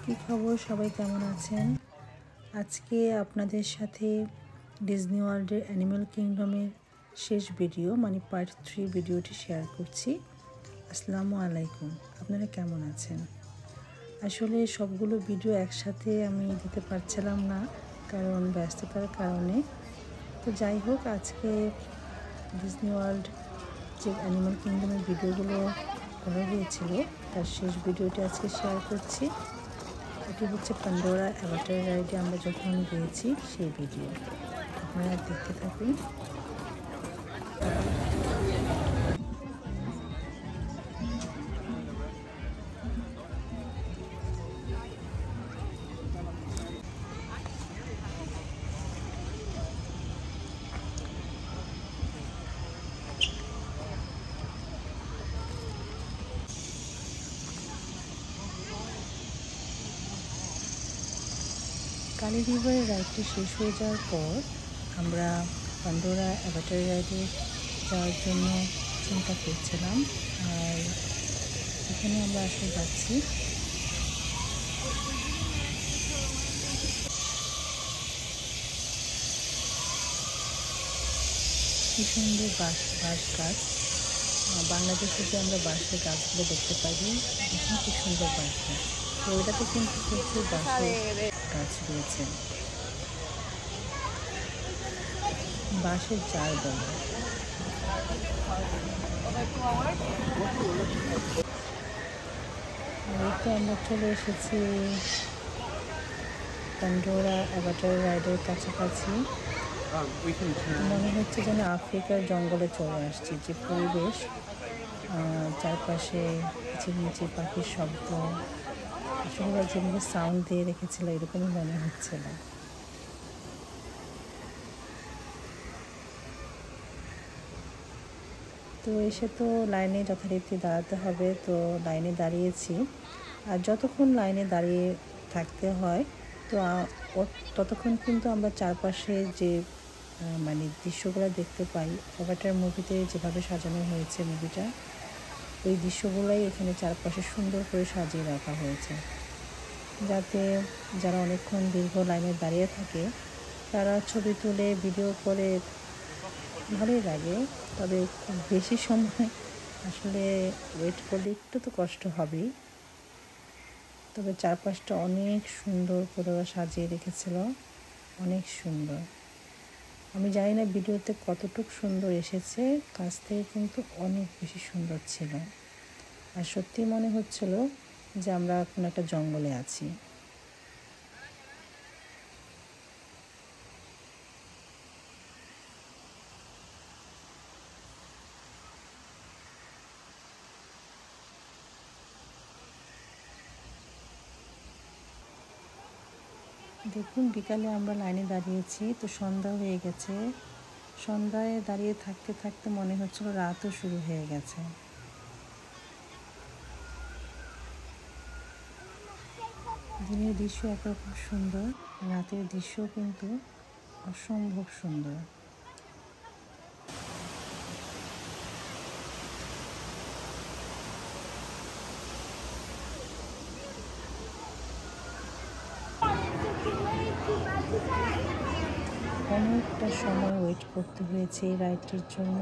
কি খবর, সবাই কেমন আছেন? আজকে আপনাদের সাথে ডিজনি ওয়ার্ল্ডের অ্যানিমাল কিংডমের শেষ ভিডিও মানে পার্ট 3 ভিডিওটি শেয়ার করছি। আসসালামু আলাইকুম, আপনারা কেমন আছেন? আসলে সবগুলো ভিডিও একসাথে আমি দিতে পারছিলাম না, কারণ ব্যস্ততার কারণে। তো যাই হোক, আজকে ডিজনি ওয়ার্ল্ড যে অ্যানিমাল কিংডমের ভিডিওগুলো করা হয়েছিল তার শেষ ভিডিওটি আজকে শেয়ার করছি। এটি হচ্ছে পান্ডোরা অ্যাভাটার রাইডে আমরা যখন গিয়েছি সেই ভিডিও, আপনারা দেখতে থাকুন। কালি রিভারের রাইডটি শেষ হয়ে যাওয়ার পর আমরা পান্ডোরা অ্যাভাটার রাইডে যাওয়ার জন্য চিন্তা করছিলাম, আর এখানে আমরা আসলে যাচ্ছি। কি সুন্দর বাঁশ গাছ, বাংলাদেশে যে আমরা বাঁশের গাছগুলো দেখতে পাই, এখন কি সুন্দর বাঁশ গাছ, তো ওটাতে কিন্তু প্রচুর বাঁশের গাছ রয়েছে, বাঁশের চার বলে। তো আমরা চলে এসেছি পান্ডোরা অ্যাভাটার রাইডের কাছাকাছি। মনে হচ্ছে যেন আফ্রিকার জঙ্গলে চলে আসছি। যে পরিবেশ, চারপাশে কিচিরমিচির পাখির শব্দ, আসলে যেভাবে সাউন্ড দিয়ে রেখেছিল এরকমই মনে হচ্ছিল। তো এসে তো লাইনে যথারীতি দাঁড়াতে হবে, তো লাইনে দাঁড়িয়েছি। আর যতক্ষণ লাইনে দাঁড়িয়ে থাকতে হয় তো ততক্ষণ কিন্তু আমরা চারপাশে যে মানে দৃশ্যগুলো দেখতে পাই, অ্যাভাটার মুভিতে যেভাবে সাজানো হয়েছে মুভিটা, ওই দৃশ্যগুলোই এখানে চারপাশে সুন্দর করে সাজিয়ে রাখা হয়েছে, যাতে যারা অনেকক্ষণ দীর্ঘ লাইনে দাঁড়িয়ে থাকে তারা ছবি তুলে ভিডিও করে ভালোই লাগে। তবে খুব বেশি সময় আসলে ওয়েট করলে একটু তো কষ্ট হবেই। তবে চারপাশটা অনেক সুন্দর করে সাজিয়ে রেখেছিল, অনেক সুন্দর। আমি জানি না ভিডিওতে কতটুকু সুন্দর এসেছে, কাছ থেকে কিন্তু অনেক বেশি সুন্দর ছিল। আর সত্যি মনে হচ্ছিল যে আমরা কোনো একটা জঙ্গলে আছি। দেখুন, বিকালে আমরা লাইনে দাঁড়িয়েছি, তো সন্ধ্যা হয়ে গেছে। সন্ধ্যায় দাঁড়িয়ে থাকতে থাকতে মনে হচ্ছিল রাতও শুরু হয়ে গেছে। দিনের দৃশ্য একরকম সুন্দর, রাতের দৃশ্য কিন্তু অসম্ভব সুন্দর। অনেকটা সময় ওয়েট করতে হয়েছে এই রাইডটির জন্য,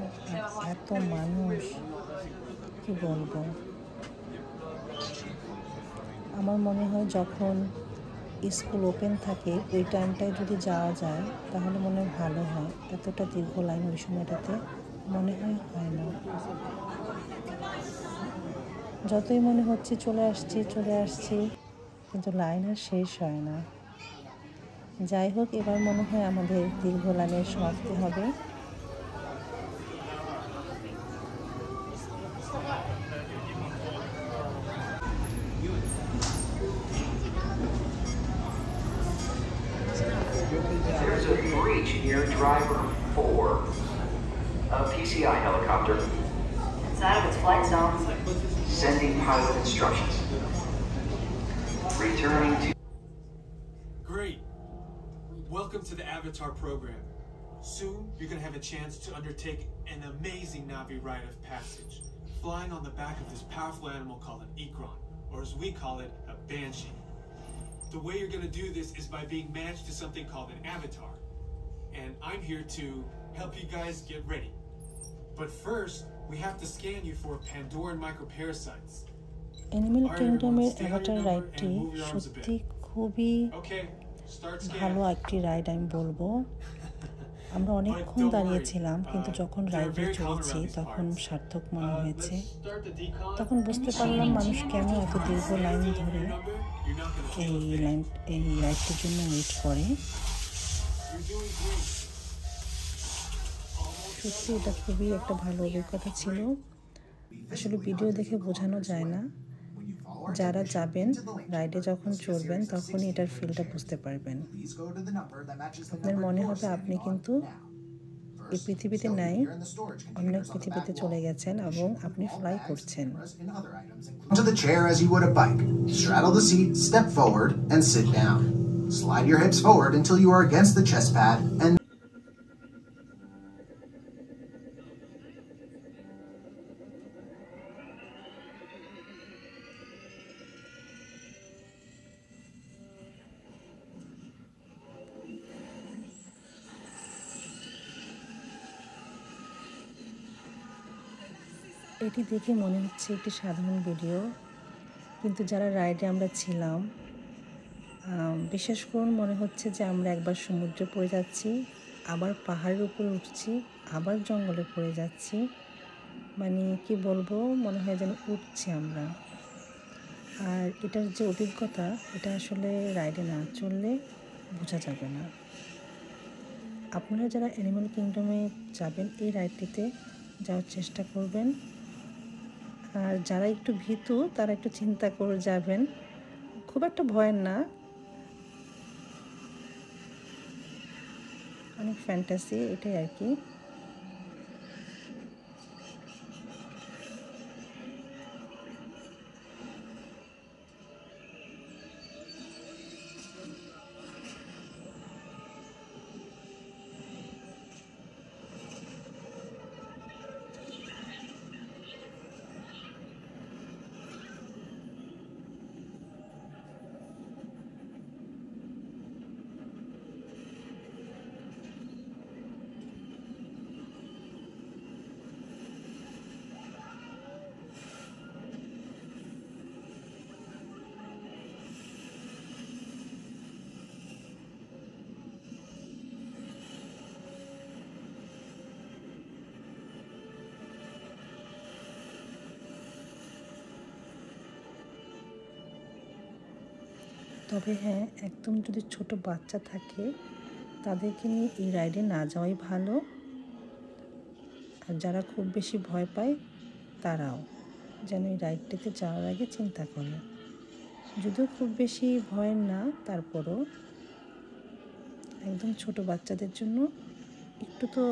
এত মানুষ, কি বলবো। আমার মনে হয় যখন স্কুল ওপেন থাকে ওই টাইমটায় যদি যাওয়া যায় তাহলে মনে হয় ভালো হয়। এতটা দীর্ঘ লাইন ওই সময়টাতে মনে হয় না। যতই মনে হচ্ছে চলে আসছি, কিন্তু লাইন আর শেষ হয় না। যাই হোক, এবার মনে হয় আমাদের দীর্ঘ লাইনের সমাপ্তি হবে। There's a breach near driver 4. A PCI helicopter. It's out of its flight zone. Sending pilot instructions. Returning to... Great. Welcome to the Avatar program. Soon, you're going to have a chance to undertake an amazing Na'vi rite of passage, flying on the back of this powerful animal called an Ikron, or as we call it, a Banshee. the way you're going to do this is by being matched to something called an avatar. And I'm here to help you guys get ready. But first, we have to scan you for Pandoran microparasites. Animal কিংডমের Avatar রাইডটি সত্যি খুবই Okay, start ভালো scanning. একটি ride আমি বলবো। আমরা অনেকক্ষণ দাঁড়িয়েছিলাম, কিন্তু যখন রাইডে চড়েছি তখন সার্থক মনে হয়েছে। Let's start the decon. তখন বুঝতে পারলাম মানুষ কেন এত দীর্ঘ লাইন ধরে Your number, you're not going to এই feel a thing. রাইডটির জন্য ওয়েট করে। You're doing great. সত্যি এটা খুবই একটা ভালো অভিজ্ঞতা ছিল। আসলে ভিডিও দেখে বোঝানো যায় না, যারা যাবেন রাইডে যখন চড়বেন তখনই এটার ফিলটা বুঝতে পারবেন। আপনার মনে হবে আপনি কিন্তু এই পৃথিবীতে নাই, অন্য পৃথিবীতে চলে গেছেন এবং আপনি ফ্লাই করছেন। To the chair as you would a bike. Straddle the seat, step forward, and sit down. Slide your hips forward until you are against the chest pad and এটি দেখে মনে হচ্ছে একটি সাধারণ ভিডিও, কিন্তু যারা রাইডে আমরা ছিলাম বিশ্বাস করুন মনে হচ্ছে যে আমরা একবার সমুদ্রে পড়ে যাচ্ছি, আবার পাহাড়ের উপরে উঠছি, আবার জঙ্গলে পড়ে যাচ্ছি। মানে কি বলবো, মনে হয় যেন উঠছি আমরা। আর এটার যে অভিজ্ঞতা, এটা আসলে রাইডে না চললে বোঝা যাবে না। আপনারা যারা অ্যানিমেল কিংডমে যাবেন এই রাইডটিতে যাওয়ার চেষ্টা করবেন। আর যারা একটু ভীতু তারা একটু চিন্তা করে যাবেন, খুব একটা ভয়ের না, অনেক ফ্যান্টাসি, এটাই আর কি। তবে হ্যাঁ, একদম যদি ছোট বাচ্চা থাকে তাদেরকে নিয়ে এই রাইডে না যাওয়াই ভালো। আর যারা খুব বেশি ভয় পায় তারাও যেন এই রাইডটিতে যাওয়ার আগে চিন্তা করে। যদিও খুব বেশি ভয়ের না, তারপরও একদম ছোট বাচ্চাদের জন্য একটু তো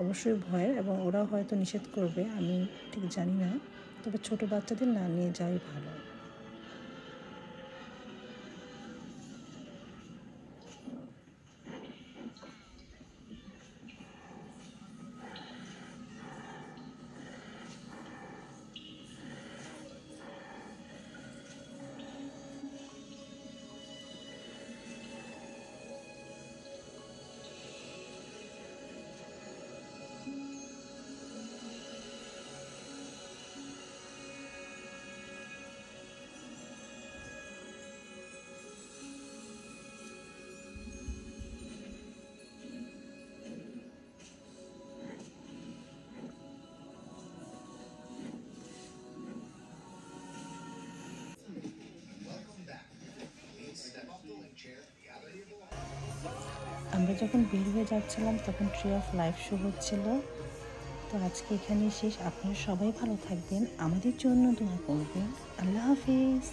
অবশ্যই ভয়ের, এবং ওরা হয়তো নিষেধ করবে, আমি ঠিক জানি না। তবে ছোট বাচ্চাদের না নিয়ে যাওয়াই ভালো। আমরা যখন বের হয়ে যাচ্ছিলাম তখন ট্রি অফ লাইফ শো হচ্ছিল। তো আজকে এখানেই শেষ। আপনারা সবাই ভালো থাকবেন, আমাদের জন্য দোয়া করবেন। আল্লাহ হাফিজ।